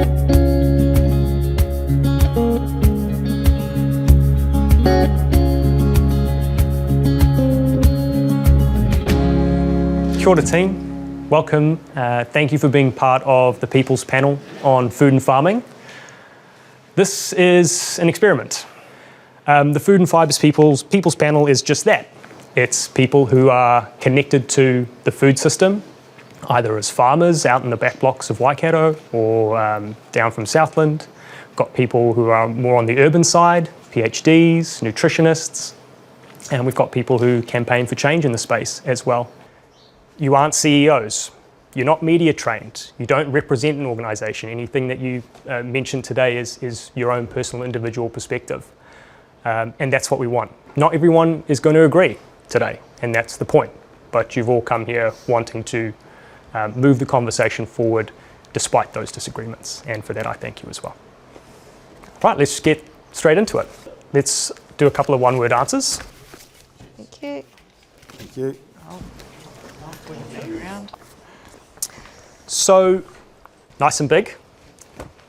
Kia ora team, welcome. Thank you for being part of the People's Panel on Food and Farming. This is an experiment. The Food and Fibres People's Panel is just that. It's people who are connected to the food system, either as farmers out in the back blocks of Waikato or down from Southland. We've got people who are more on the urban side, PhDs, nutritionists, and we've got people who campaign for change in the space as well. You aren't CEOs, you're not media trained, you don't represent an organisation. Anything that you mentioned today is your own personal individual perspective. And that's what we want. Not everyone is going to agree today, and that's the point. But you've all come here wanting to move the conversation forward despite those disagreements, and for that I thank you as well. Right, let's get straight into it. Let's do a couple of one-word answers. Thank you. Thank you. So, nice and big.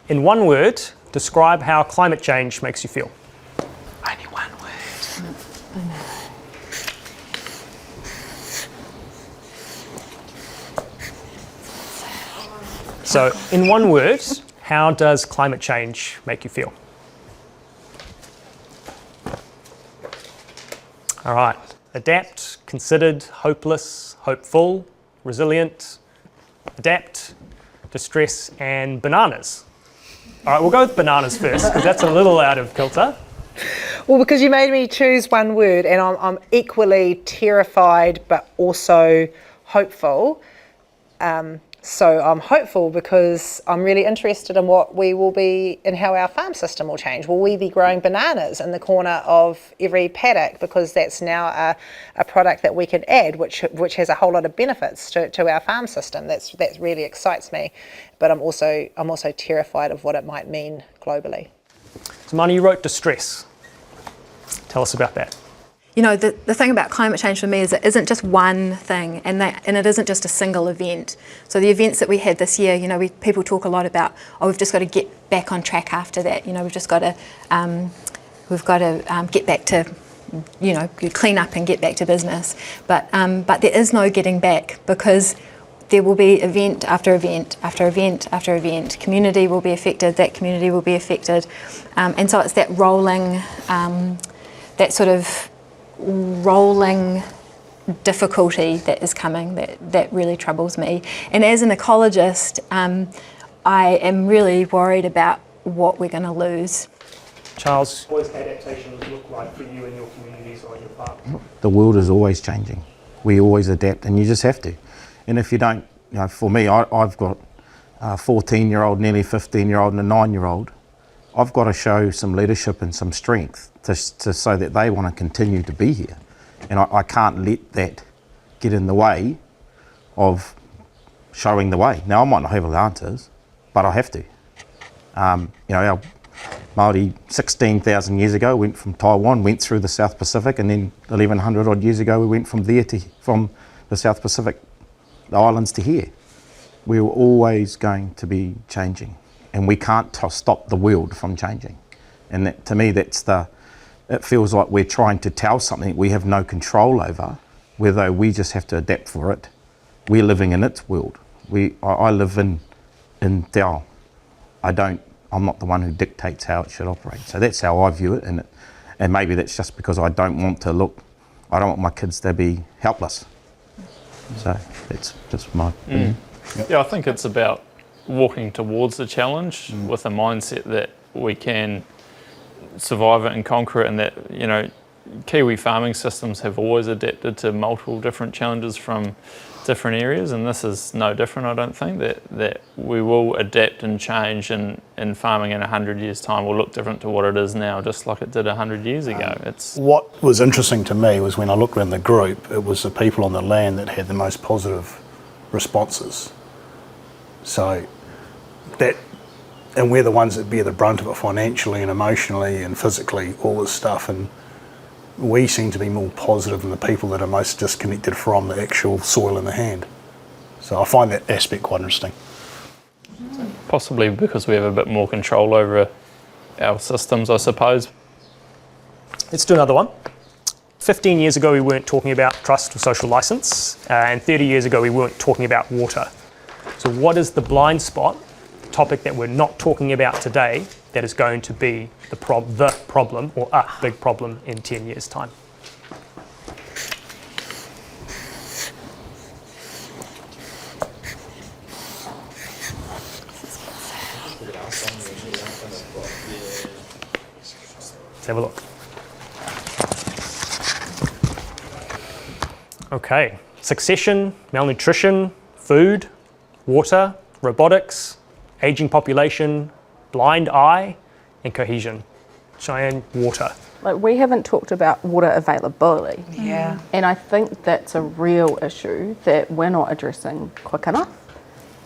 In one word, describe how climate change makes you feel. Only one word. So, in one word, how does climate change make you feel? All right. Adapt, considered, hopeless, hopeful, resilient, adapt, distress, and bananas. All right, we'll go with bananas first, because that's a little out of kilter. Well, because you made me choose one word, and I'm equally terrified but also hopeful. So I'm hopeful because I'm really interested in what we will be, in how our farm system will change. Will we be growing bananas in the corner of every paddock, because that's now a product that we can add, which has a whole lot of benefits to our farm system. That really excites me, but I'm also terrified of what it might mean globally. So Marnie, you wrote distress. Tell us about that. You know, the thing about climate change for me is it isn't just one thing, and it isn't just a single event. So the events that we had this year, you know, people talk a lot about, oh, we've just got to get back on track after that. You know, we've just got to, get back to, you know, clean up and get back to business. But there is no getting back, because there will be event after event after event after event. Community will be affected. That community will be affected, and so it's that rolling, that sort of rolling difficulty that is coming that really troubles me. And as an ecologist, I am really worried about what we're going to lose. Charles, what does adaptation look like for you and your communities or your farm? The world is always changing. We always adapt, and you just have to. And if you don't, you know, for me, I've got a 14-year-old, nearly 15-year-old and a 9-year-old. I've got to show some leadership and some strength to so that they want to continue to be here. And I can't let that get in the way of showing the way. Now, I might not have all the answers, but I have to. You know, our Māori 16,000 years ago went from Taiwan, went through the South Pacific, and then 1,100 odd years ago we went from the South Pacific, the islands, to here. We were always going to be changing, and we can't stop the world from changing. And that, to me, it feels like we're trying to tell something we have no control over, whether we just have to adapt for it. We're living in its world. I live in Te Ao. I'm not the one who dictates how it should operate. So that's how I view it, and maybe that's just because I don't want my kids to be helpless. So that's just my opinion. Yeah, I think it's about walking towards the challenge with a mindset that we can survive it and conquer it, and that, you know, Kiwi farming systems have always adapted to multiple different challenges from different areas, and this is no different. I don't think that we will adapt and change, and farming in 100 years' time will look different to what it is now, just like it did 100 years ago. What was interesting to me was when I looked around the group, it was the people on the land that had the most positive responses. So that, and we're the ones that bear the brunt of it financially and emotionally and physically, all this stuff, and we seem to be more positive than the people that are most disconnected from the actual soil in the hand. So I find that aspect quite interesting. possibly because we have a bit more control over our systems, I suppose. Let's do another one. 15 years ago, we weren't talking about trust or social license, and 30 years ago, we weren't talking about water. So what is the blind spot, topic that we're not talking about today, that is going to be the problem or a big problem in 10 years' time? Let's have a look. Okay, succession, malnutrition, food, water, robotics, aging population, blind eye, and cohesion. Cheyenne, water. Like, we haven't talked about water availability. Yeah. And I think that's a real issue that we're not addressing quick enough.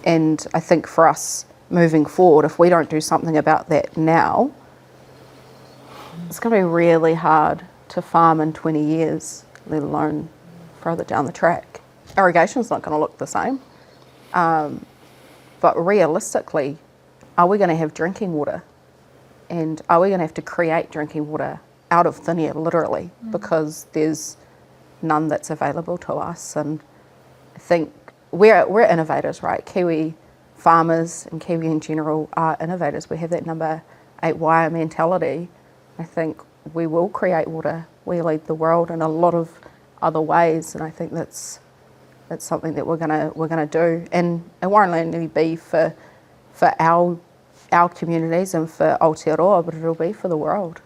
And I think for us moving forward, if we don't do something about that now, it's going to be really hard to farm in 20 years, let alone further down the track. Irrigation's not going to look the same. But realistically, are we going to have drinking water? And are we going to have to create drinking water out of thin air, literally, because there's none that's available to us? And I think we're innovators, right? Kiwi farmers and Kiwi in general are innovators. We have that number 8 wire mentality. I think we will create water. We lead the world in a lot of other ways, and I think that's something that we're gonna do. And it won't only be for our communities and for Aotearoa, but it'll be for the world.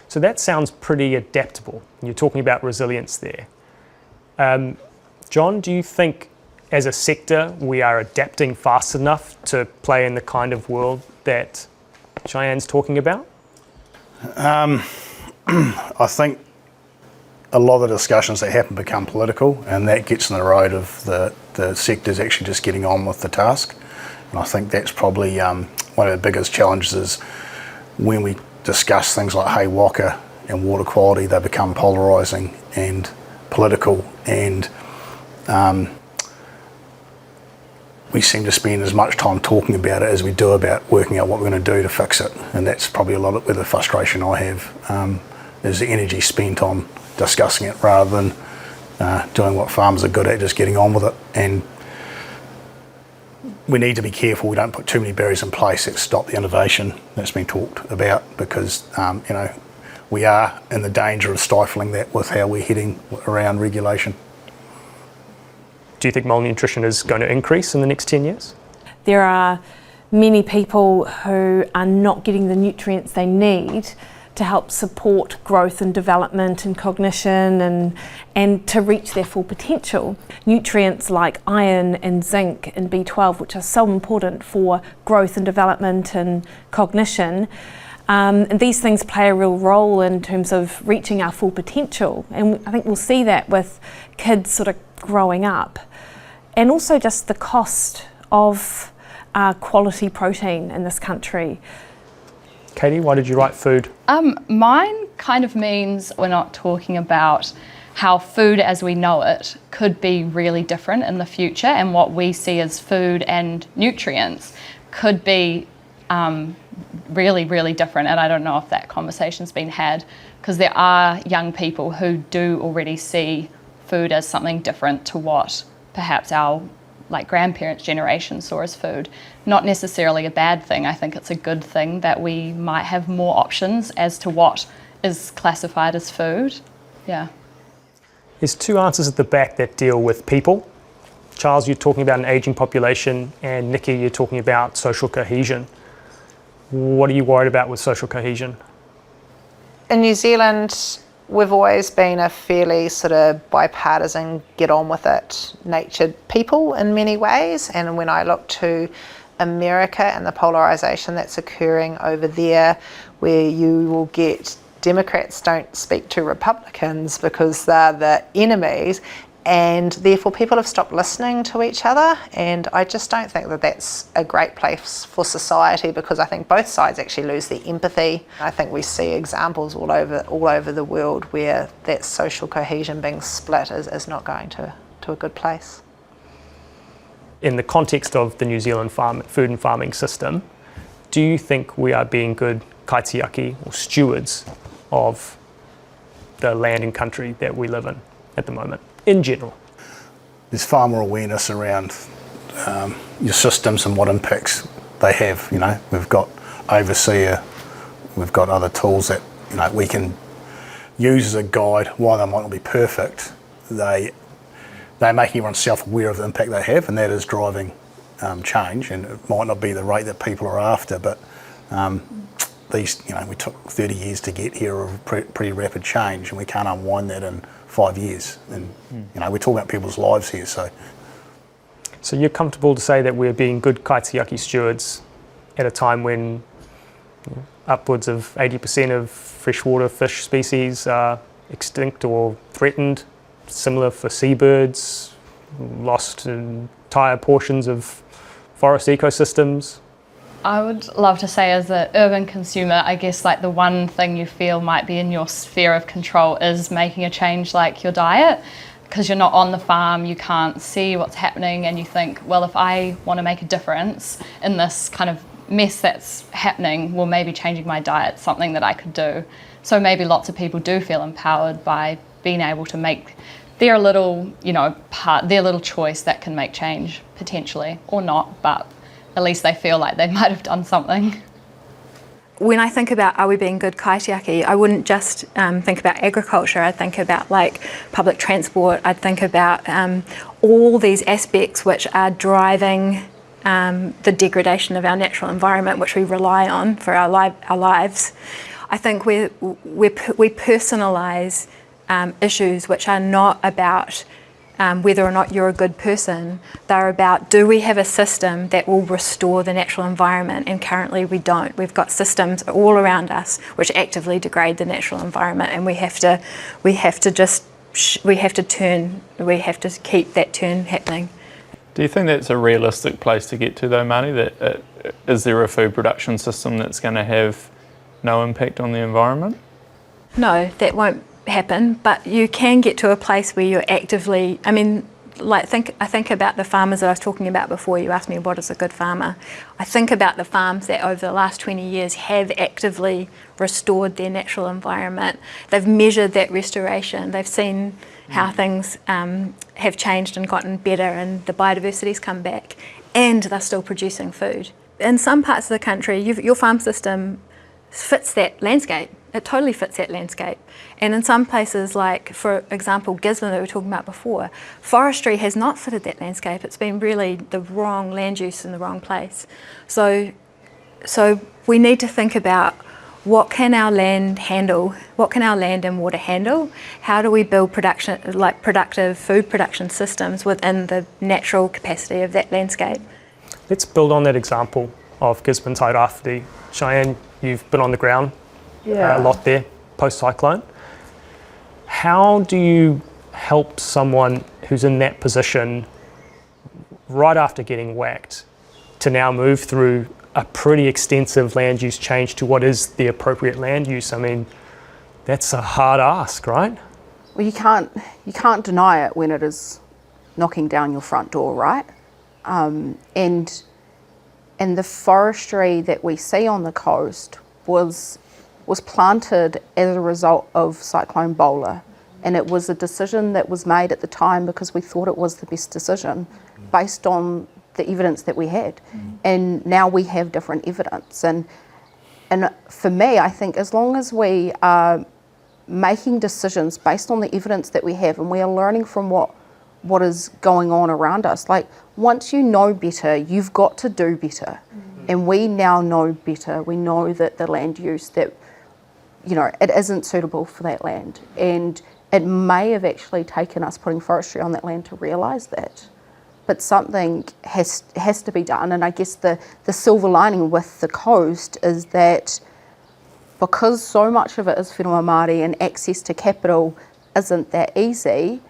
So that sounds pretty adaptable. You're talking about resilience there. Jon, do you think as a sector we are adapting fast enough to play in the kind of world that Cheyenne's talking about? I think a lot of the discussions that happen become political, and that gets in the road of the sectors actually just getting on with the task. And I think that's probably one of the biggest challenges is when we discuss things like hay waka and water quality, they become polarising and political, and we seem to spend as much time talking about it as we do about working out what we're going to do to fix it. And that's probably a lot of where the frustration I have is the energy spent on discussing it rather than doing what farmers are good at, just getting on with it. And we need to be careful we don't put too many barriers in place that stop the innovation that's been talked about, because we are in the danger of stifling that with how we're heading around regulation. Do you think malnutrition is going to increase in the next 10 years? There are many people who are not getting the nutrients they need to help support growth and development and cognition and to reach their full potential. Nutrients like iron and zinc and B12, which are so important for growth and development and cognition, and these things play a real role in terms of reaching our full potential. And I think we'll see that with kids sort of growing up. And also just the cost of quality protein in this country. Katie, why did you write food? Mine kind of means we're not talking about how food as we know it could be really different in the future, and what we see as food and nutrients could be really, really different. And I don't know if that conversation's been had, because there are young people who do already see food as something different to what perhaps our grandparents' generation saw as food. Not necessarily a bad thing. I think it's a good thing that we might have more options as to what is classified as food. Yeah. There's 2 answers at the back that deal with people. Charles, you're talking about an ageing population, and Nikki, you're talking about social cohesion. What are you worried about with social cohesion? In New Zealand, we've always been a fairly sort of bipartisan, get on with it natured people in many ways. And when I look to America and the polarisation that's occurring over there, where you will get Democrats don't speak to Republicans because they're the enemies, and therefore people have stopped listening to each other. And I just don't think that that's a great place for society, because I think both sides actually lose their empathy. I think we see examples all over the world where that social cohesion being split is not going to a good place. in the context of the New Zealand food and farming system, do you think we are being good kaitiaki or stewards of the land and country that we live in at the moment, in general? There's far more awareness around your systems and what impacts they have. You know, we've got overseer, we've got other tools that, you know, we can use as a guide. While they might not be perfect, they're making everyone self-aware of the impact they have, and that is driving change. And it might not be the rate that people are after, but these, you know, we took 30 years to get here of pretty rapid change, and we can't unwind that in 5 years. And you know, we're talking about people's lives here. So you're comfortable to say that we're being good kaitiaki stewards at a time when upwards of 80% of freshwater fish species are extinct or threatened, similar for seabirds, lost entire portions of forest ecosystems? I would love to say, as an urban consumer, I guess like the one thing you feel might be in your sphere of control is making a change like your diet, because you're not on the farm, you can't see what's happening, and you think, well, if I want to make a difference in this kind of mess that's happening, well, maybe changing my diet is something that I could do. So maybe lots of people do feel empowered by being able to make their little, their little choice that can make change potentially, or not, but at least they feel like they might have done something. When I think about are we being good kaitiaki, I wouldn't just think about agriculture. I'd think about like public transport. I'd think about all these aspects which are driving the degradation of our natural environment, which we rely on for our lives. I think we personalise issues which are not about whether or not you're a good person. They're about, do we have a system that will restore the natural environment? And currently we don't. We've got systems all around us which actively degrade the natural environment, and we have to keep that turn happening. Do you think that's a realistic place to get to though, Marnie? That is there a food production system that's going to have no impact on the environment? No, that won't happen, but you can get to a place where you're actively, I think about the farmers that I was talking about before. You asked me what is a good farmer. I think about the farms that over the last 20 years have actively restored their natural environment. They've measured that restoration. They've seen how things have changed and gotten better, and the biodiversity's come back, and they're still producing food. In some parts of the country, your farm system fits that landscape. It totally fits that landscape. And in some places, like, for example, Gisborne that we were talking about before, forestry has not fitted that landscape. It's been really the wrong land use in the wrong place. So we need to think about what can our land handle? What can our land and water handle? How do we build productive food production systems within the natural capacity of that landscape? Let's build on that example of Gisborne Taituha. Cheyenne, you've been on the ground a lot there post-cyclone. How do you help someone who's in that position right after getting whacked to now move through a pretty extensive land use change to what is the appropriate land use? I mean, that's a hard ask, right? Well, you can't deny it when it is knocking down your front door, right? And the forestry that we see on the coast was planted as a result of Cyclone Bowler, and it was a decision that was made at the time because we thought it was the best decision based on the evidence that we had. And now we have different evidence, and for me, I think as long as we are making decisions based on the evidence that we have, and we are learning from what is going on around us, like, once you know better, you've got to do better. And we now know better. We know that the land use, that, it isn't suitable for that land. And it may have actually taken us putting forestry on that land to realise that. But something has to be done. And I guess the silver lining with the coast is that because so much of it is whenua Māori and access to capital isn't that easy,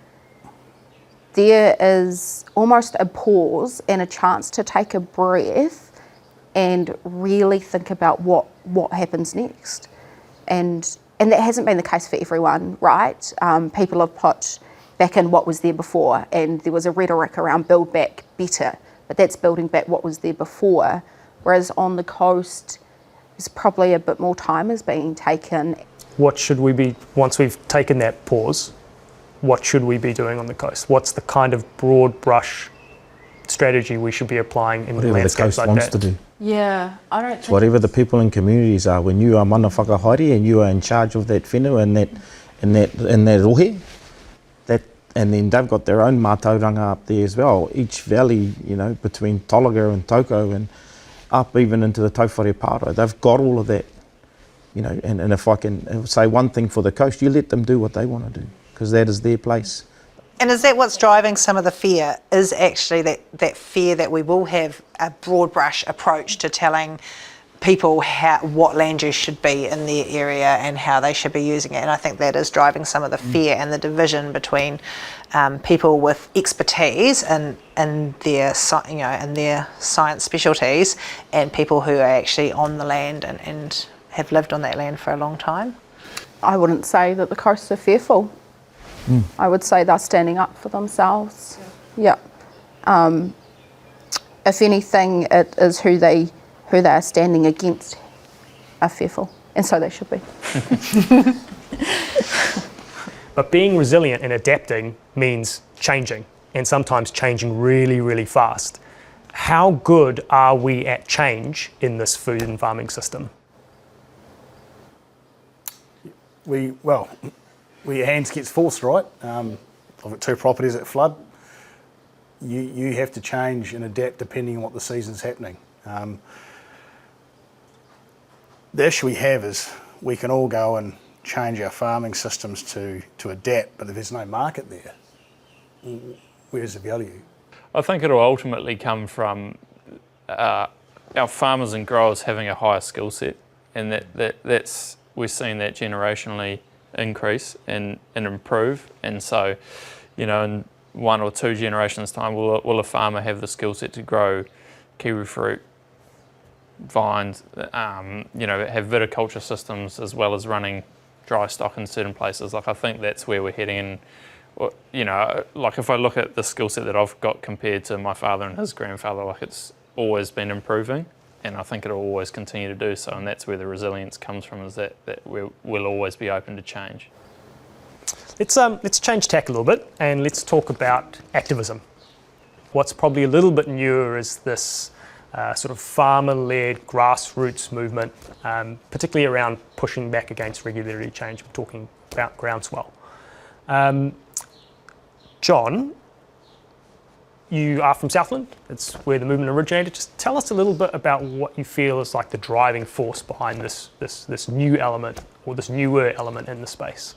there is almost a pause and a chance to take a breath and really think about what happens next. And that hasn't been the case for everyone, right? People have put back in what was there before, and there was a rhetoric around build back better, but that's building back what was there before. Whereas on the coast, there's probably a bit more time is being taken. What should we be, once we've taken that pause, what should we be doing on the coast? What's the kind of broad brush strategy we should be applying in Whatever the landscapes coast like wants that? to do. Yeah, I don't think Whatever the people in communities are, when you are mana whakahaere and you are in charge of that whenua and that rohe, and then they've got their own mātauranga up there as well. Each valley, you know, between Tolaga and Toko and up even into the Tauwhare Pāro, they've got all of that, you know. And if I can say one thing for the coast, you let them do what they want to do, because that is their place. And is that what's driving some of the fear, is actually that fear that we will have a broad brush approach to telling people what land use should be in their area and how they should be using it. And I think that is driving some of the fear and the division between people with expertise in their science specialties and people who are actually on the land and have lived on that land for a long time. I wouldn't say that the coasts are fearful. I would say they're standing up for themselves. Yeah. If anything, it is who they are standing against are fearful, and so they should be. But being resilient and adapting means changing, and sometimes changing really, really fast. How good are we at change in this food and farming system? Your hands gets forced, right? I've got 2 properties that flood. You have to change and adapt depending on what the season's happening. The issue we have is we can all go and change our farming systems to adapt, but if there's no market there, where's the value? I think it'll ultimately come from our farmers and growers having a higher skill set, and that's we're seeing that generationally increase and improve. And so, you know, in 1 or 2 generations' time, will a farmer have the skill set to grow kiwi fruit, vines, you know, have viticulture systems as well as running dry stock in certain places? Like, I think that's where we're heading. And, you know, like if I look at the skill set that I've got compared to my father and his grandfather, like it's always been improving, and I think it'll always continue to do so. And that's where the resilience comes from, is that we'll always be open to change. Let's change tack a little bit and let's talk about activism. What's probably a little bit newer is this sort of farmer-led grassroots movement, particularly around pushing back against regulatory change. We're talking about groundswell. Jon, you are from Southland. It's where the movement originated. Just tell us a little bit about what you feel is like the driving force behind this new element, or this newer element in the space.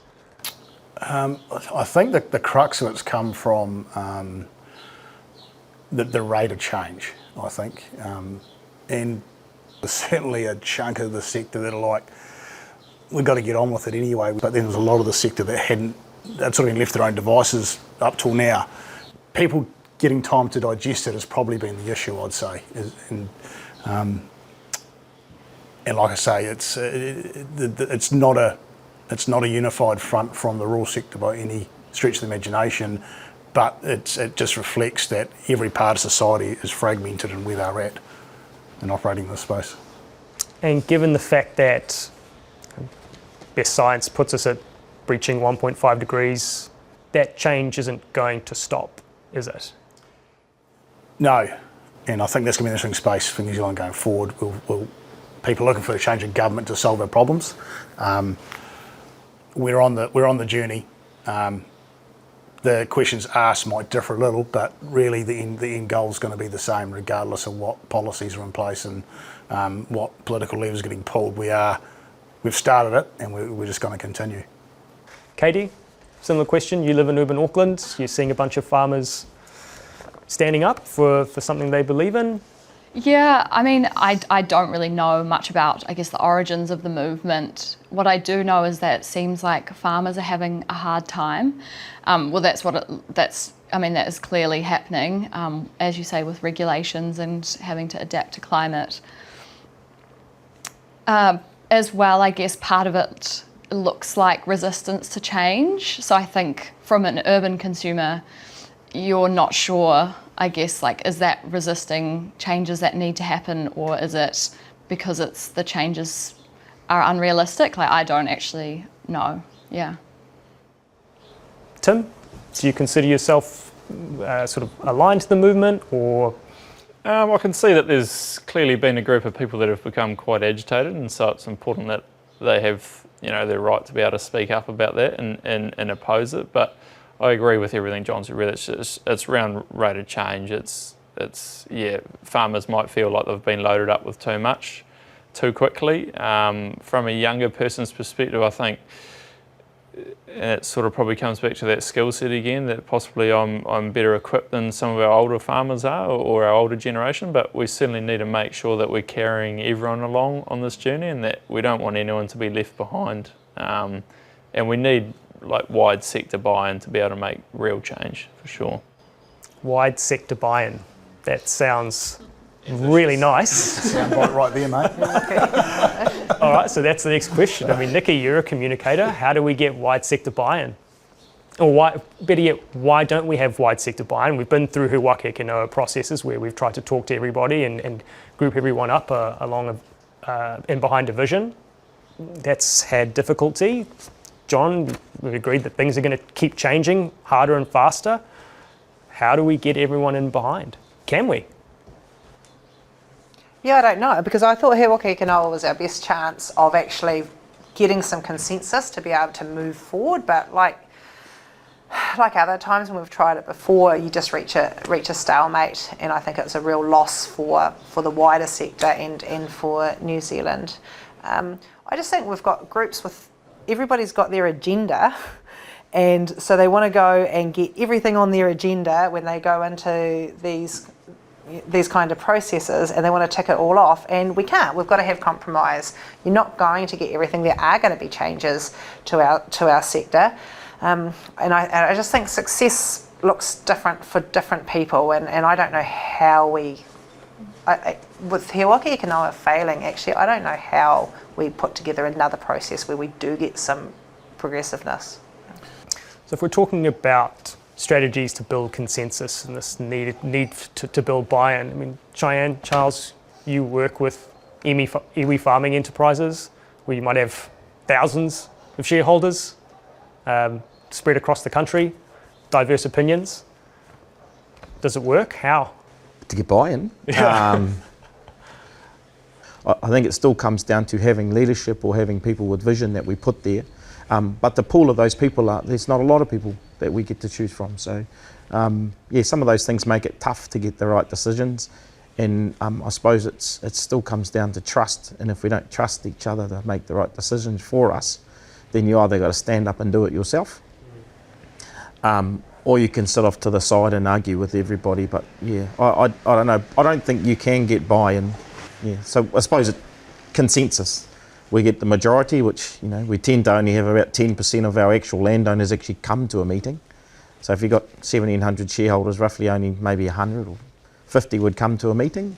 I think that the crux of it's come from the rate of change, I think. And there's certainly a chunk of the sector that are like, we've got to get on with it anyway. But then there's a lot of the sector that they'd sort of been left to their own devices up till now. People getting time to digest it has probably been the issue, I'd say. And like I say, it's not a unified front from the rural sector by any stretch of the imagination, but it just reflects that every part of society is fragmented in where they're at and operating in this space. And given the fact that best science puts us at breaching 1.5 degrees, that change isn't going to stop, is it? No, and I think that's going to be an interesting space for New Zealand going forward. People are looking for a change in government to solve our problems. We're on the journey. The questions asked might differ a little, but really the end goal is going to be the same regardless of what policies are in place and what political levers are getting pulled. We've started it, and we're just going to continue. Katie, similar question. You live in urban Auckland. You're seeing a bunch of farmers standing up for something they believe in. Yeah, I mean, I don't really know much about, I guess, the origins of the movement. What I do know is that it seems like farmers are having a hard time. That is clearly happening, as you say, with regulations and having to adapt to climate. As well, I guess part of it looks like resistance to change. So I think from an urban consumer, you're not sure I guess, like, is that resisting changes that need to happen, or is it because it's the changes are unrealistic? Like, I don't actually know. Yeah. Tim, do you consider yourself sort of aligned to the movement, or? I can see that there's clearly been a group of people that have become quite agitated, and so it's important that they have, their right to be able to speak up about that and oppose it. But I agree with everything Jon said. Really, it's around rate of change. It's farmers might feel like they've been loaded up with too much, too quickly. From a younger person's perspective, I think, and it sort of probably comes back to that skill set again, that possibly I'm better equipped than some of our older farmers are, or our older generation, but we certainly need to make sure that we're carrying everyone along on this journey, and that we don't want anyone to be left behind. And we need wide sector buy-in to be able to make real change, for sure. Wide sector buy-in. That sounds really nice. Sound right there, mate. All right, so that's the next question. I mean, Nikki, you're a communicator. How do we get wide sector buy-in? Or better yet, why don't we have wide sector buy-in? We've been through Rereahu-Maniapoto processes where we've tried to talk to everybody and group everyone up along and behind a vision. That's had difficulty. Jon, we've agreed that things are going to keep changing harder and faster. How do we get everyone in behind? Can we? Yeah, I don't know, because I thought Rereahu-Maniapoto was our best chance of actually getting some consensus to be able to move forward, but like other times when we've tried it before, you just reach a stalemate, and I think it's a real loss for the wider sector and for New Zealand. I just think we've got groups with, everybody's got their agenda, and so they want to go and get everything on their agenda when they go into these kind of processes, and they want to tick it all off, and we can't. We've got to have compromise. You're not going to get everything. There are going to be changes to our sector, and I just think success looks different for different people, and I don't know how with Rereahu-Maniapoto failing, actually, I don't know how we put together another process where we do get some progressiveness. So if we're talking about strategies to build consensus and this need to build buy-in. I mean, Cheyenne, Charles, you work with iwi farming enterprises where you might have thousands of shareholders spread across the country, diverse opinions. Does it work? How? To get buy-in? I think it still comes down to having leadership or having people with vision that we put there. But the pool of those people, there's not a lot of people that we get to choose from. So, some of those things make it tough to get the right decisions. And I suppose it still comes down to trust. And if we don't trust each other to make the right decisions for us, then you either got to stand up and do it yourself, or you can sit off to the side and argue with everybody. But I don't know. I don't think you can get buy-in. Yeah, so I suppose consensus. We get the majority, which, we tend to only have about 10% of our actual landowners actually come to a meeting. So if you've got 1,700 shareholders, roughly only maybe 100 or 50 would come to a meeting.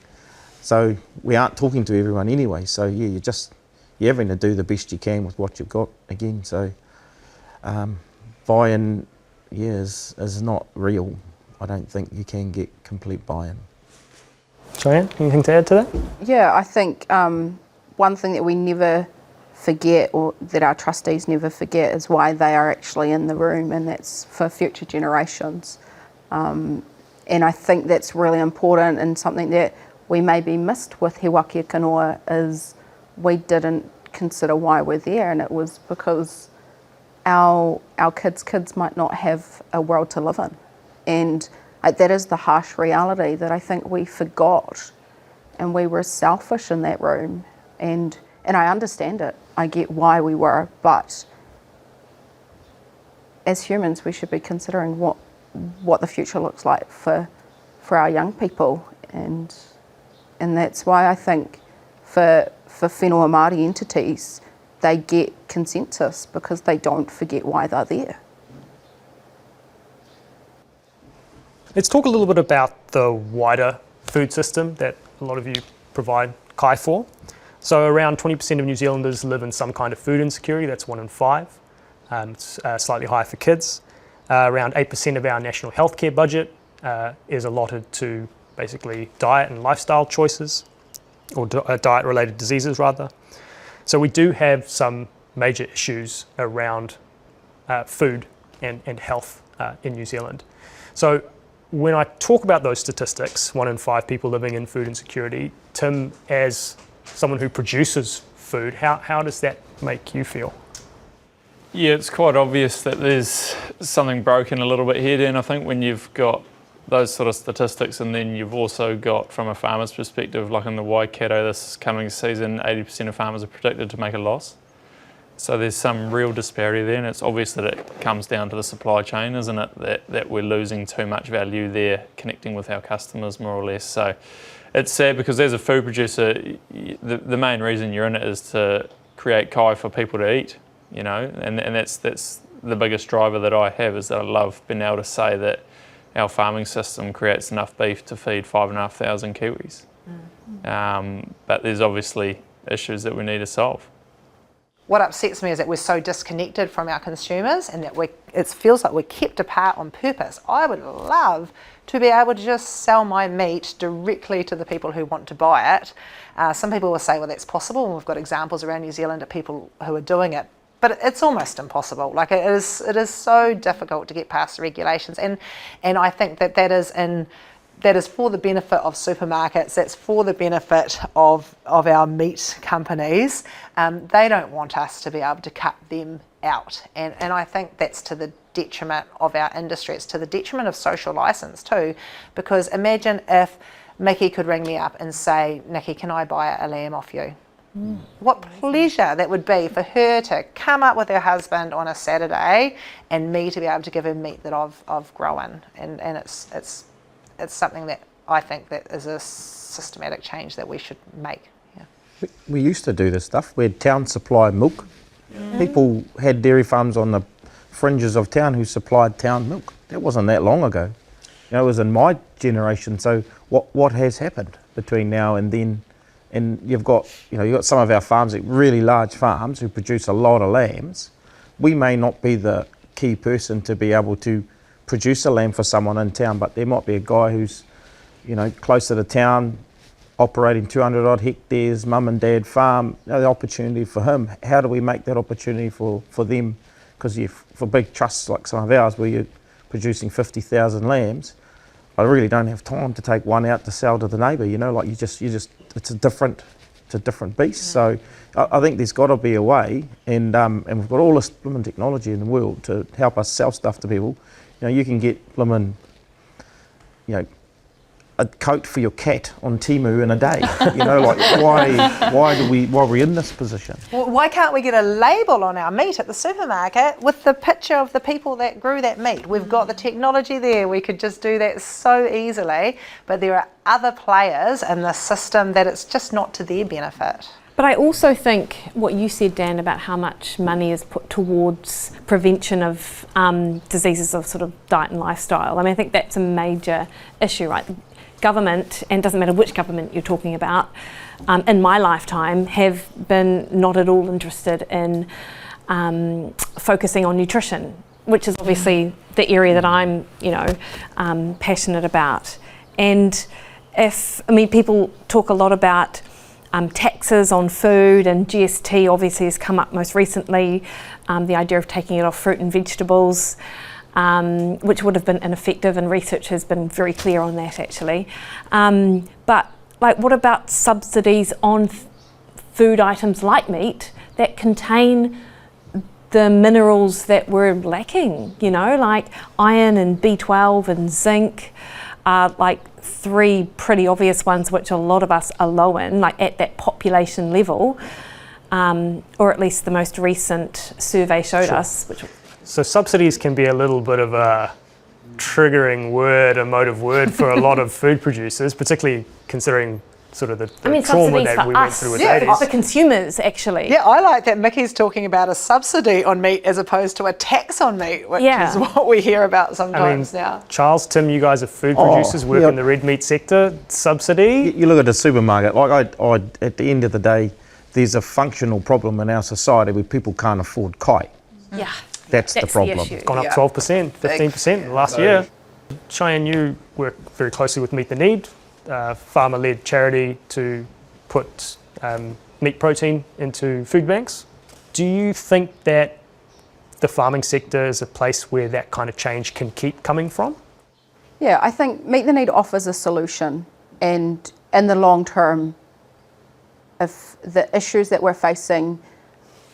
So we aren't talking to everyone anyway. So you're having to do the best you can with what you've got again. So buy-in, is not real. I don't think you can get complete buy-in. Cheyenne, anything to add to that? Yeah, I think one thing that we never forget, or that our trustees never forget, is why they are actually in the room, and that's for future generations. And I think that's really important, and something that we maybe missed with Rereahu-Maniapoto is we didn't consider why we're there, and it was because our kids might not have a world to live in. And that is the harsh reality that I think we forgot, and we were selfish in that room. And I understand it. I get why we were, but as humans, we should be considering what the future looks like for our young people, and that's why I think for whenua Māori entities, they get consensus because they don't forget why they're there. Let's talk a little bit about the wider food system that a lot of you provide kai for. So around 20% of New Zealanders live in some kind of food insecurity. That's 1 in 5. It's slightly higher for kids. Around 8% of our national healthcare budget is allotted to basically diet and lifestyle choices, or diet-related diseases rather. So we do have some major issues around food and health in New Zealand. So when I talk about those statistics, 1 in 5 people living in food insecurity, Tim, as someone who produces food, how does that make you feel? Yeah, it's quite obvious that there's something broken a little bit here, Dan. I think when you've got those sort of statistics, and then you've also got, from a farmer's perspective, like in the Waikato this coming season, 80% of farmers are predicted to make a loss. So there's some real disparity there, and it's obvious that it comes down to the supply chain, isn't it? That we're losing too much value there, connecting with our customers more or less. So it's sad, because as a food producer, the main reason you're in it is to create kai for people to eat, you know, and that's the biggest driver that I have, is that I love being able to say that our farming system creates enough beef to feed 5,500 Kiwis. But there's obviously issues that we need to solve. What upsets me is that we're so disconnected from our consumers, and that it feels like we're kept apart on purpose. I would love to be able to just sell my meat directly to the people who want to buy it. Some people will say, well, that's possible, and we've got examples around New Zealand of people who are doing it. But it's almost impossible. Like, it is so difficult to get past the regulations, and I think that is for the benefit of supermarkets. That's for the benefit of our meat companies. They don't want us to be able to cut them out, and I think that's to the detriment of our industry. It's to the detriment of social license too, because imagine if Mikki could ring me up and say, Nicky, can I buy a lamb off you? What pleasure that would be for her to come up with her husband on a Saturday, and me to be able to give her meat that I've grown, and it's something that I think that is a systematic change that we should make. Yeah. We used to do this stuff. We had town supply milk. People had dairy farms on the fringes of town who supplied town milk. That wasn't that long ago. You know, it was in my generation. So what has happened between now and then? And you've got some of our farms, really large farms, who produce a lot of lambs. We may not be the key person to be able to produce a lamb for someone in town, but there might be a guy who's, closer to town, operating 200 odd hectares, mum and dad farm. The opportunity for him. How do we make that opportunity for them? Because for big trusts like some of ours, where you're producing 50,000 lambs, I really don't have time to take one out to sell to the neighbour. It's a different beast. So I think there's got to be a way, and we've got all this blooming technology in the world to help us sell stuff to people. You can get blooming, a coat for your cat on Temu in a day. Why are we in this position? Well, why can't we get a label on our meat at the supermarket with the picture of the people that grew that meat? We've got the technology there. We could just do that so easily, but there are other players in the system that it's just not to their benefit. But I also think what you said, Dan, about how much money is put towards prevention of diseases of sort of diet and lifestyle. I mean, I think that's a major issue, right? The government, and it doesn't matter which government you're talking about, in my lifetime, have been not at all interested in focusing on nutrition, which is obviously the area that I'm, passionate about. And people talk a lot about taxes on food, and GST obviously has come up most recently, the idea of taking it off fruit and vegetables, which would have been ineffective, and research has been very clear on that actually. But what about subsidies on food items like meat that contain the minerals that we're lacking, like iron and B12 and zinc, like 3 pretty obvious ones which a lot of us are low in, like at that population level, or at least the most recent survey showed us. So subsidies can be a little bit of a triggering word, emotive word for a lot of food producers, particularly considering sort of the trauma that we went through with for consumers, actually. Yeah, I like that Mikki's talking about a subsidy on meat as opposed to a tax on meat, which is what we hear about sometimes now. Charles, Tim, you guys are food producers, work in the red meat sector. Subsidy? You look at a supermarket, I at the end of the day, there's a functional problem in our society where people can't afford kai. Yeah. That's the problem. It's gone up 12%, 15% last year. Cheyenne, you work very closely with Meet the Need, farmer-led charity to put meat protein into food banks. Do you think that the farming sector is a place where that kind of change can keep coming from? Yeah, I think Meet the Need offers a solution, and in the long term, if the issues that we're facing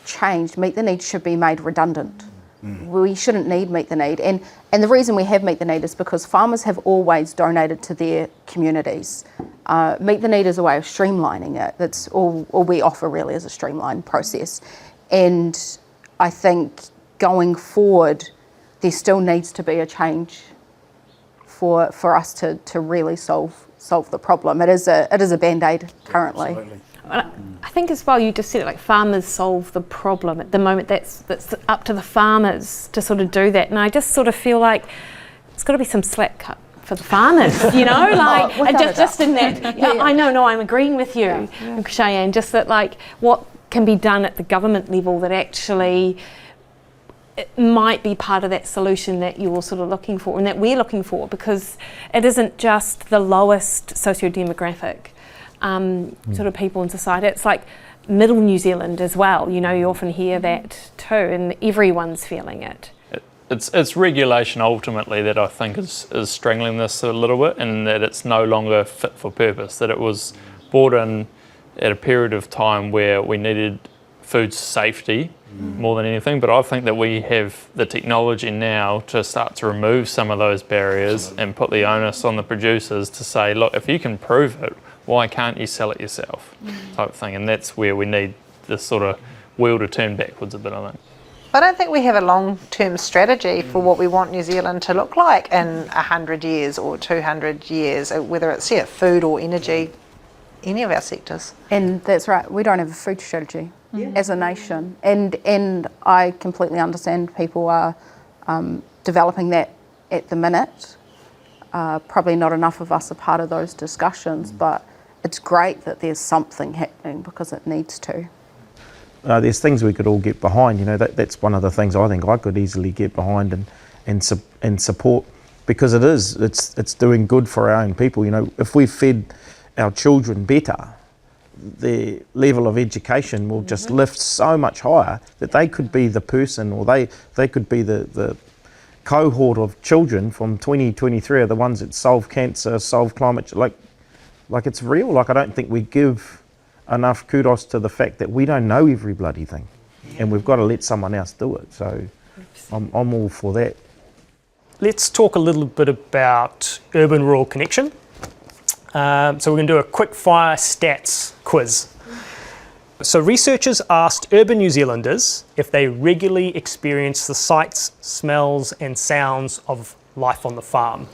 change, Meet the Need should be made redundant. We shouldn't need Meet the Need, and the reason we have Meet the Need is because farmers have always donated to their communities. Meet the Need is a way of streamlining it. That's all we offer really, is a streamlined process. And I think going forward, there still needs to be a change for us to really solve the problem. It is a band-aid currently. Absolutely. I think as well, you just said it, like farmers solve the problem. At the moment, that's up to the farmers to sort of do that. And I just sort of feel like it's got to be some slack cut for the farmers, you know, like and just in that. Yeah. I know, I'm agreeing with you, Cheyenne. Just that, like, what can be done at the government level that actually it might be part of that solution that you're sort of looking for and that we're looking for, because it isn't just the lowest socio-demographic sort of people in society. It's like middle New Zealand as well. You know, you often hear that too, and everyone's feeling it. It's regulation ultimately that I think is strangling this a little bit, and that it's no longer fit for purpose, that it was brought in at a period of time where we needed food safety more than anything, but I think that we have the technology now to start to remove some of those barriers and put the onus on the producers to say, look, if you can prove it, why can't you sell it yourself, type thing. And that's where we need this sort of wheel to turn backwards a bit, I think. I don't think we have a long-term strategy for what we want New Zealand to look like in 100 years or 200 years, whether it's food or energy, any of our sectors. And that's right, we don't have a food strategy as a nation. And I completely understand people are developing that at the minute. Probably not enough of us are part of those discussions, but it's great that there's something happening because it needs to. There's things we could all get behind. You know, that's one of the things I think I could easily get behind and support, because it's doing good for our own people. You know, if we fed our children better, their level of education will just lift so much higher that they could be the person, or they could be the cohort of children from 2023 are the ones that solve cancer, solve climate, like it's real. Like, I don't think we give enough kudos to the fact that we don't know every bloody thing, and we've got to let someone else do it. So I'm all for that. Let's talk a little bit about urban-rural connection. So we're going to do a quick fire stats quiz. So researchers asked urban New Zealanders if they regularly experience the sights, smells and sounds of life on the farm.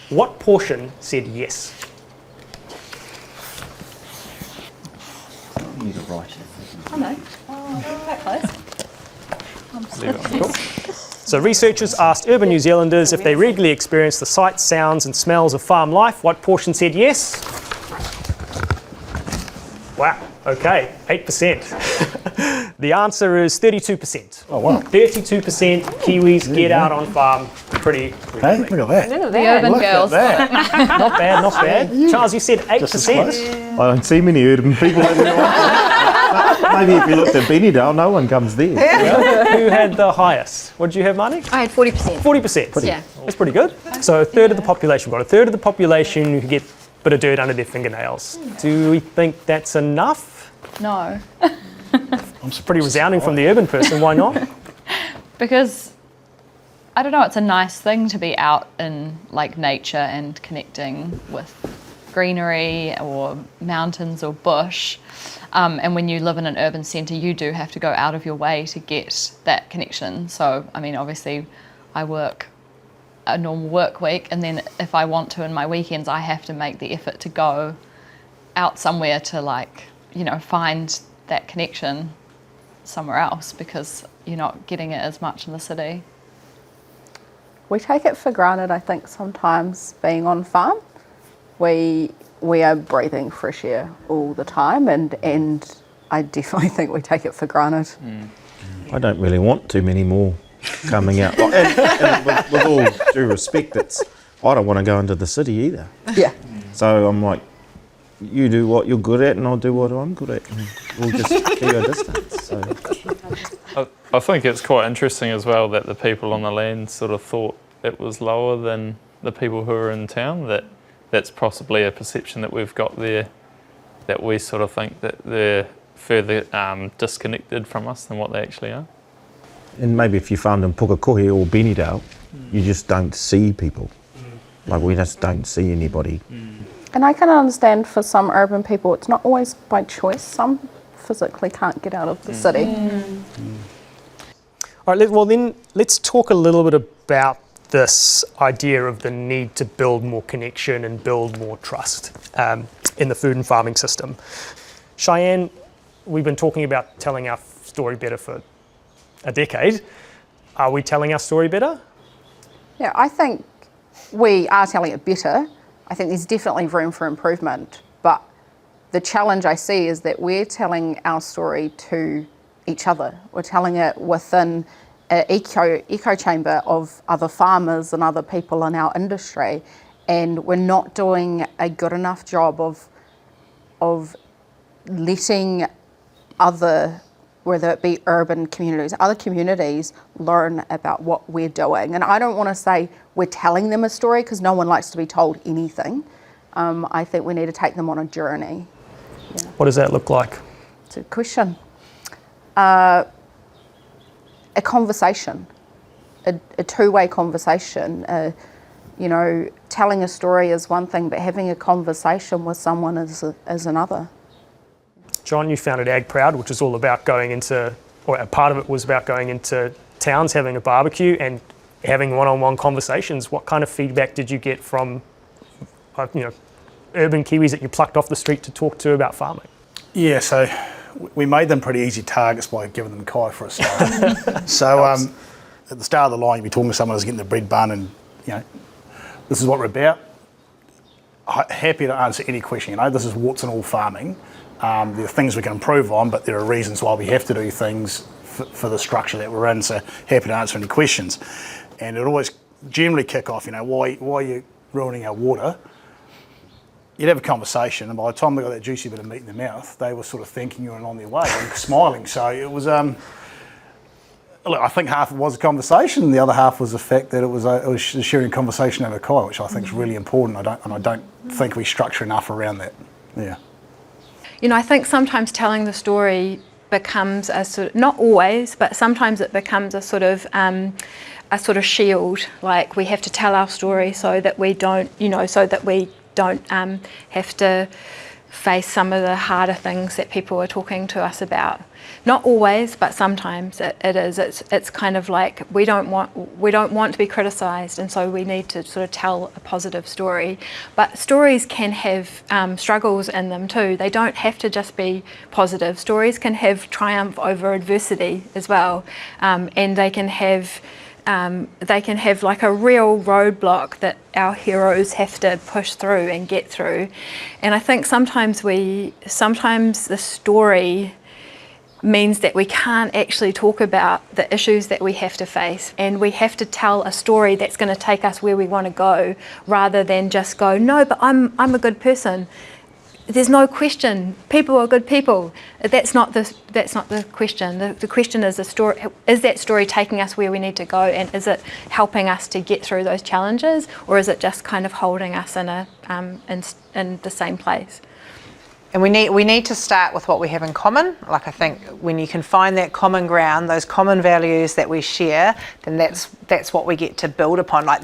What portion said yes? You need to write it. I know. Oh, quite close. Cool. So researchers asked urban New Zealanders if they regularly experience the sights, sounds and smells of farm life. What portion said yes? Wow, okay, 8%. The answer is 32%. Oh wow. 32% Kiwis get out on farm pretty Hey, regularly. look at that. Look at The that. urban Look at girls. that. Not bad, not bad. Charles, you said Just as close. 8%. I don't see many urban people in there. Maybe if you looked at Benidale, no one comes there. Who had the highest? What did you have, Marnie? I had 40%. 40%. Yeah. That's pretty good. So a third of the population, got a third of the population who could get a bit of dirt under their fingernails. Do we think that's enough? No. It's pretty resounding from the urban person. Why not? Because, I don't know, it's a nice thing to be out in like nature and connecting with greenery or mountains or bush. And when you live in an urban centre, you do have to go out of your way to get that connection. So, I mean, obviously, I work a normal work week, and then if I want to in my weekends, I have to make the effort to go out somewhere to, like, you know, find that connection somewhere else, because you're not getting it as much in the city. We take it for granted, I think, sometimes being on farm. We are breathing fresh air all the time, and I definitely think we take it for granted. I don't really want too many more coming out. And with all due respect, it's I don't want to go into the city either. Yeah. So I'm like, you do what you're good at and I'll do what I'm good at. And we'll just keep a distance. So. I think it's quite interesting as well that the people on the land sort of thought it was lower than the people who are in town. That's possibly a perception that we've got there, that we sort of think that they're further disconnected from us than what they actually are. And maybe if you farmed in Pukekohe or Benidale, you just don't see people. Like we just don't see anybody. And I can understand for some urban people, it's not always by choice. Some physically can't get out of the city. All right, well then let's talk a little bit about this idea of the need to build more connection and build more trust in the food and farming system. Cheyenne, we've been talking about telling our story better for a decade. Are we telling our story better? Yeah, I think we are telling it better. I think there's definitely room for improvement, but the challenge I see is that we're telling our story to each other. We're telling it within an echo chamber of other farmers and other people in our industry, and we're not doing a good enough job of letting other, whether it be urban communities, other communities, learn about what we're doing. And I don't want to say we're telling them a story, because no one likes to be told anything. I think we need to take them on a journey. Yeah. What does that look like? It's a question. A conversation, a two-way conversation. You know, telling a story is one thing, but having a conversation with someone is another. Jon, you founded Ag Proud, which is all about going into, or a part of it was about going into towns, having a barbecue and having one-on-one conversations. What kind of feedback did you get from, urban Kiwis that you plucked off the street to talk to about farming? Yeah, so we made them pretty easy targets by giving them kai for a start. So at the start of the line, you'd be talking to someone who's getting the bread bun and, this is what we're about. Happy to answer any question, this is warts and all farming. There are things we can improve on, but there are reasons why we have to do things for the structure that we're in, so happy to answer any questions. And it always generally kick off, why are you ruining our water? You'd have a conversation, and by the time they got that juicy bit of meat in their mouth, they were sort of thanking you and on their way and smiling. So it was, I think half it was a conversation, and the other half was the fact that it was sharing a conversation over kai, which I think is really important. I don't think we structure enough around that. Yeah. I think sometimes telling the story becomes a sort of, not always, but sometimes it becomes a sort of shield. Like we have to tell our story so that we don't, have to face some of the harder things that people are talking to us about. Not always, but sometimes it is. It's kind of like we don't want to be criticised, and so we need to sort of tell a positive story. But stories can have struggles in them too. They don't have to just be positive. Stories can have triumph over adversity as well, and they can have like a real roadblock that our heroes have to push through and get through. And I think sometimes the story means that we can't actually talk about the issues that we have to face, and we have to tell a story that's going to take us where we want to go, rather than just go, no, but I'm a good person. There's no question. People are good people. That's not the question. The question is is that story taking us where we need to go, and is it helping us to get through those challenges, or is it just kind of holding us in the same place? And we need to start with what we have in common. Like I think when you can find that common ground, those common values that we share, then that's what we get to build upon. Like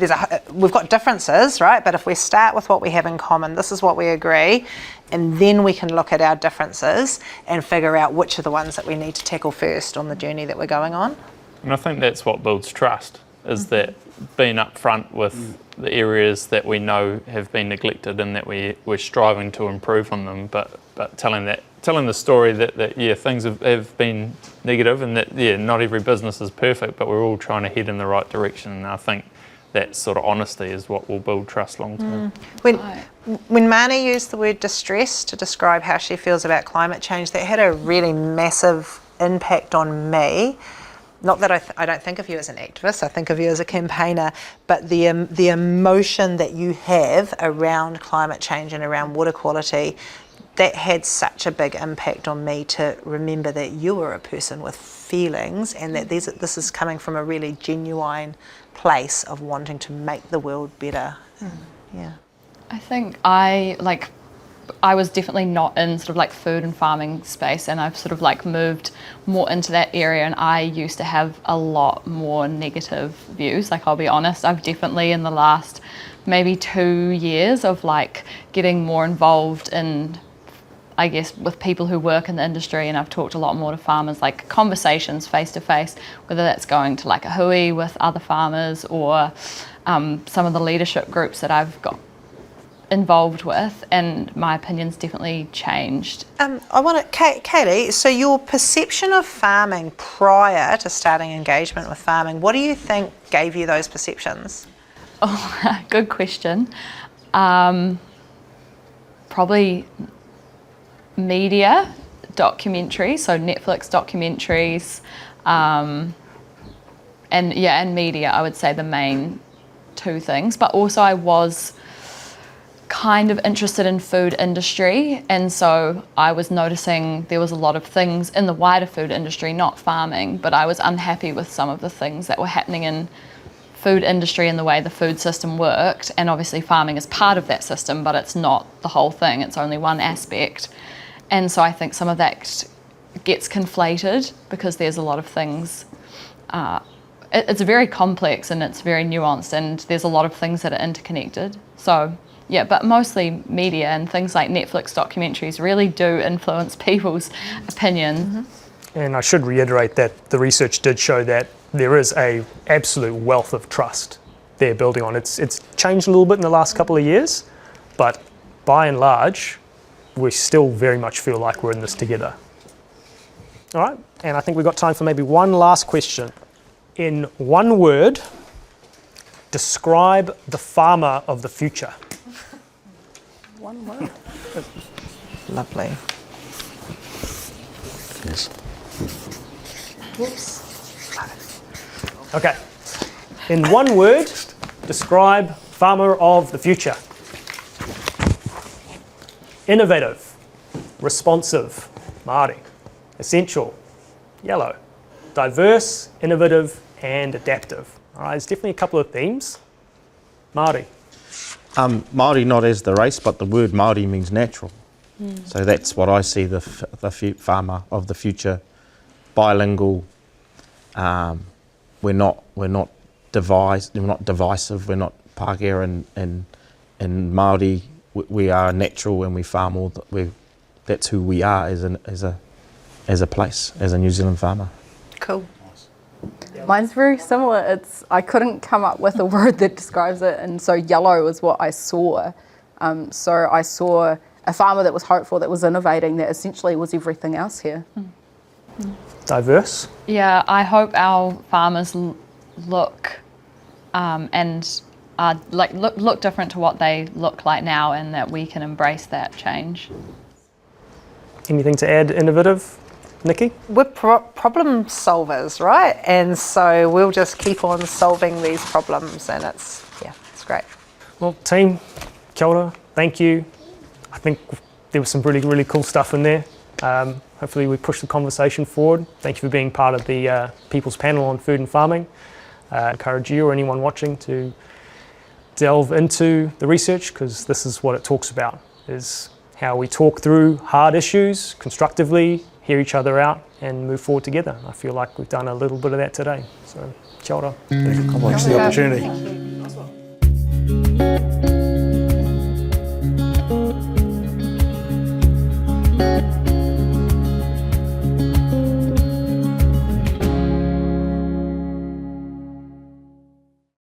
we've got differences, right? But if we start with what we have in common, this is what we agree, and then we can look at our differences and figure out which are the ones that we need to tackle first on the journey that we're going on. And I think that's what builds trust, is that being upfront with the areas that we know have been neglected and that we're striving to improve on them, but telling the story that things have been negative, and that not every business is perfect, but we're all trying to head in the right direction. And I think that sort of honesty is what will build trust long term. When Marnie used the word distress to describe how she feels about climate change, that had a really massive impact on me. not that I don't think of you as an activist, I think of you as a campaigner, but the emotion that you have around climate change and around water quality, that had such a big impact on me to remember that you are a person with feelings and that this is coming from a really genuine place of wanting to make the world better. Yeah. I think I was definitely not in sort of like food and farming space, and I've sort of like moved more into that area, and I used to have a lot more negative views. Like, I'll be honest, I've definitely in the last maybe 2 years of like getting more involved in, I guess, with people who work in the industry, and I've talked a lot more to farmers, like conversations face to face, whether that's going to like a hui with other farmers or some of the leadership groups that I've got involved with, and my opinion's definitely changed. I want to, Kaylee, so your perception of farming prior to starting engagement with farming, what do you think gave you those perceptions? Oh, good question. Probably media, documentaries, so Netflix documentaries, and media, I would say the main two things. But also I was kind of interested in food industry, and so I was noticing there was a lot of things in the wider food industry, not farming, but I was unhappy with some of the things that were happening in food industry and the way the food system worked. And obviously farming is part of that system, but it's not the whole thing, it's only one aspect. And so I think some of that gets conflated because there's a lot of things, it's very complex and it's very nuanced, and there's a lot of things that are interconnected. So yeah, but mostly media and things like Netflix documentaries really do influence people's opinion. And I should reiterate that the research did show that there is a absolute wealth of trust they're building on. It's changed a little bit in the last couple of years, but by and large, we still very much feel like we're in this together. All right, and I think we've got time for maybe one last question. In one word, describe the farmer of the future. One word. Lovely. Yes. Whoops. Okay, in one word, describe farmer of the future. Innovative, responsive, Māori. Essential, yellow. Diverse, innovative, and adaptive. All right, there's definitely a couple of themes. Māori. Māori not as the race, but the word Māori means natural. So that's what I see the farmer of the future. Bilingual. We're not divisive. We're not Pākehā and Māori. We are natural, and we farm that's who we are as a place, as a New Zealand farmer. Cool. Mine's very similar. I couldn't come up with a word that describes it, and so yellow is what I saw. So I saw a farmer that was hopeful, that was innovating, that essentially was everything else here. Diverse. Yeah, I hope our farmers look and look different to what they look like now, and that we can embrace that change. Anything to add, innovative, Nikki? We're problem solvers, right? And so we'll just keep on solving these problems, and it's great. Well, team, kia ora, thank you. I think there was some really, really cool stuff in there. Hopefully we push the conversation forward. Thank you for being part of the People's Panel on Food and Farming. I encourage you or anyone watching to delve into the research, because this is what it talks about, is how we talk through hard issues constructively, hear each other out, and move forward together. I feel like we've done a little bit of that today. So, kia ora. Thanks for the opportunity.